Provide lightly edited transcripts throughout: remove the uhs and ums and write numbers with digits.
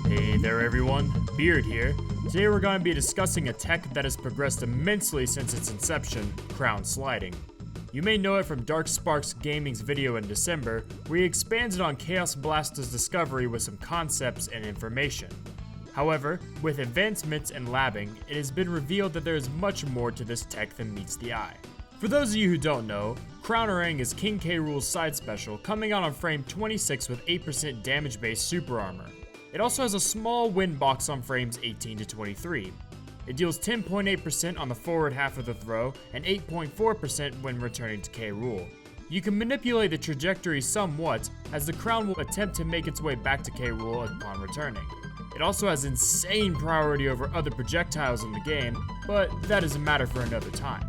Hey there everyone, Beard here. Today we're going to be discussing a tech that has progressed immensely since its inception, crown sliding. You may know it from Dark Sparks Gaming's video in December, where he expanded on Chaos Blasta's discovery with some concepts and information. However, with advancements and labbing, it has been revealed that there is much more to this tech than meets the eye. For those of you who don't know, Crownerang is King K Rool's side special, coming out on frame 26 with 8% damage-based super armor. It also has a small win box on frames 18 to 23. It deals 10.8% on the forward half of the throw and 8.4% when returning to K Rool. You can manipulate the trajectory somewhat, as the crown will attempt to make its way back to K Rool upon returning. It also has insane priority over other projectiles in the game, but that is a matter for another time.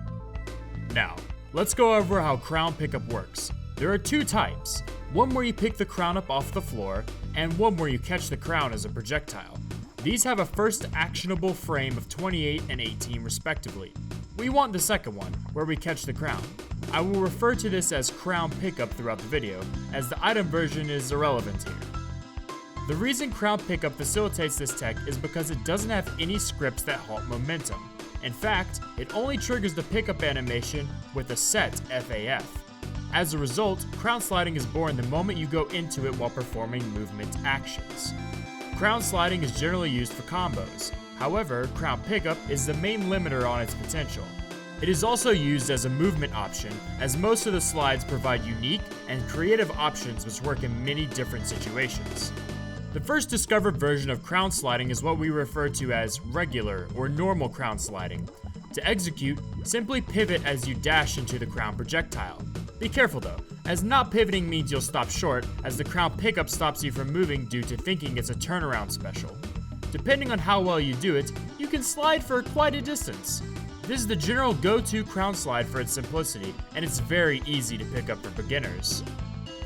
Now, let's go over how crown pickup works. There are two types, one where you pick the crown up off the floor, and one where you catch the crown as a projectile. These have a first actionable frame of 28 and 18 respectively. We want the second one, where we catch the crown. I will refer to this as crown pickup throughout the video, as the item version is irrelevant here. The reason crown pickup facilitates this tech is because it doesn't have any scripts that halt momentum. In fact, it only triggers the pickup animation with a set FAF. As a result, crown sliding is born the moment you go into it while performing movement actions. Crown sliding is generally used for combos. However, crown pickup is the main limiter on its potential. It is also used as a movement option, as most of the slides provide unique and creative options which work in many different situations. The first discovered version of crown sliding is what we refer to as regular or normal crown sliding. To execute, simply pivot as you dash into the crown projectile. Be careful though, as not pivoting means you'll stop short, as the crown pickup stops you from moving due to thinking it's a turnaround special. Depending on how well you do it, you can slide for quite a distance. This is the general go-to crown slide for its simplicity, and it's very easy to pick up for beginners.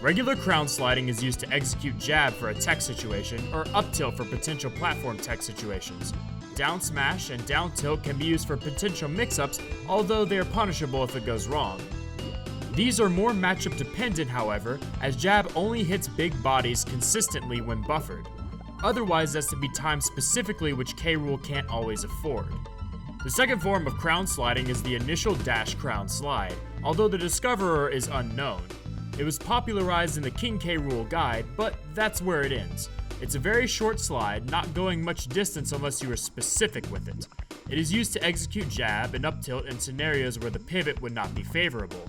Regular crown sliding is used to execute jab for a tech situation, or up tilt for potential platform tech situations. Down smash and down tilt can be used for potential mix-ups, although they are punishable if it goes wrong. These are more matchup dependent, however, as jab only hits big bodies consistently when buffered. Otherwise, that's to be timed specifically, which K Rool can't always afford. The second form of crown sliding is the initial dash crown slide, although the discoverer is unknown. It was popularized in the King K Rool guide, but that's where it ends. It's a very short slide, not going much distance unless you are specific with it. It is used to execute jab and up tilt in scenarios where the pivot would not be favorable.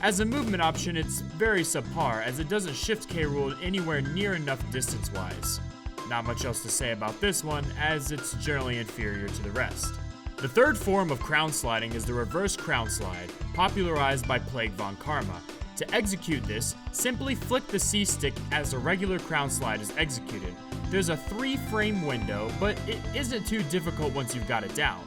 As a movement option, it's very subpar, as it doesn't shift K Rool anywhere near enough distance-wise. Not much else to say about this one, as it's generally inferior to the rest. The third form of crown sliding is the reverse crown slide, popularized by Plague Von Karma. To execute this, simply flick the C stick as a regular crown slide is executed. There's a 3-frame window, but it isn't too difficult once you've got it down.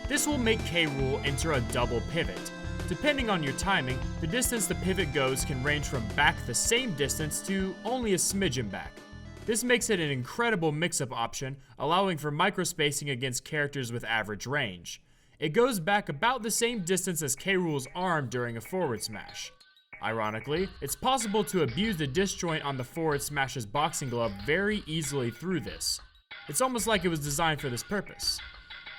This will make K Rool enter a double pivot. Depending on your timing, the distance the pivot goes can range from back the same distance to only a smidgen back. This makes it an incredible mix-up option, allowing for microspacing against characters with average range. It goes back about the same distance as K Rool's arm during a forward smash. Ironically, it's possible to abuse the disjoint on the forward smash's boxing glove very easily through this. It's almost like it was designed for this purpose.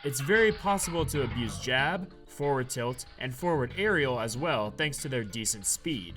It's very possible to abuse jab, forward tilt, and forward aerial as well, thanks to their decent speed.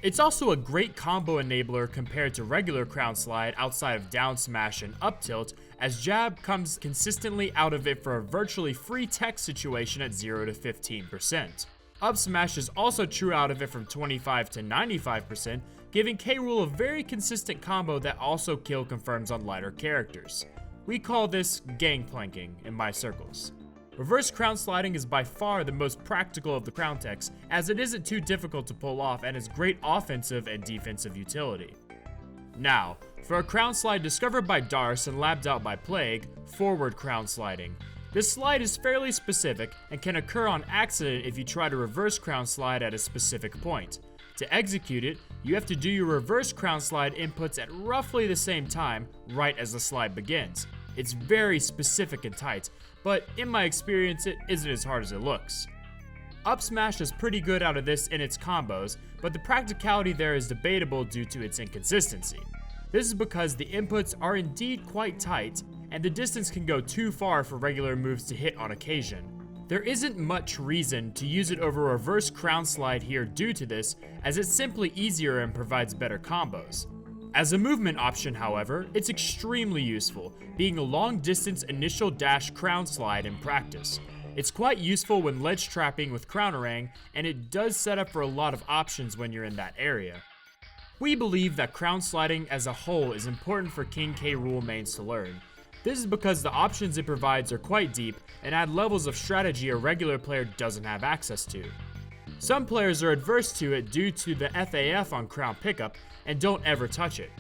It's also a great combo enabler compared to regular crown slide outside of down smash and up tilt, as jab comes consistently out of it for a virtually free tech situation at 0 to 15%. Up smash is also true out of it from 25 to 95%, giving K Rool a very consistent combo that also kill confirms on lighter characters. We call this gangplanking in my circles. Reverse crown sliding is by far the most practical of the crown techs, as it isn't too difficult to pull off and has great offensive and defensive utility. Now, for a crown slide discovered by Darce and labbed out by Plague, forward crown sliding. This slide is fairly specific and can occur on accident if you try to reverse crown slide at a specific point. To execute it, you have to do your reverse crown slide inputs at roughly the same time, right as the slide begins. It's very specific and tight, but in my experience it isn't as hard as it looks. Up smash is pretty good out of this in its combos, but the practicality there is debatable due to its inconsistency. This is because the inputs are indeed quite tight, and the distance can go too far for regular moves to hit on occasion. There isn't much reason to use it over reverse crown slide here due to this, as it's simply easier and provides better combos. As a movement option, however, it's extremely useful, being a long distance initial dash crown slide in practice. It's quite useful when ledge trapping with Crownerang, and it does set up for a lot of options when you're in that area. We believe that crown sliding as a whole is important for King K Rool mains to learn. This is because the options it provides are quite deep and add levels of strategy a regular player doesn't have access to. Some players are adverse to it due to the FAF on crown pickup and don't ever touch it.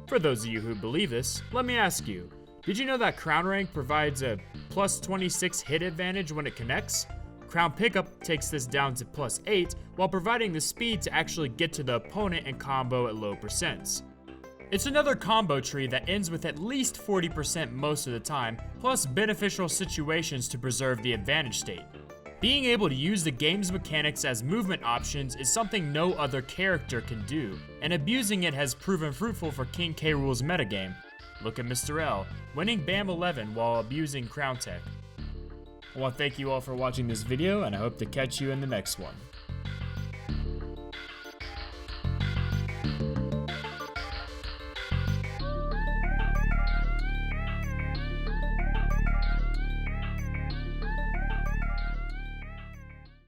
For those of you who believe this, let me ask you, did you know that Crownerang provides a plus 26 hit advantage when it connects? Crown pickup takes this down to plus 8 while providing the speed to actually get to the opponent and combo at low percents. It's another combo tree that ends with at least 40% most of the time, plus beneficial situations to preserve the advantage state. Being able to use the game's mechanics as movement options is something no other character can do, and abusing it has proven fruitful for King K Rool's metagame. Look at Mr. L, winning BAM 11 while abusing Crown Tech. I want to thank you all for watching this video, and I hope to catch you in the next one.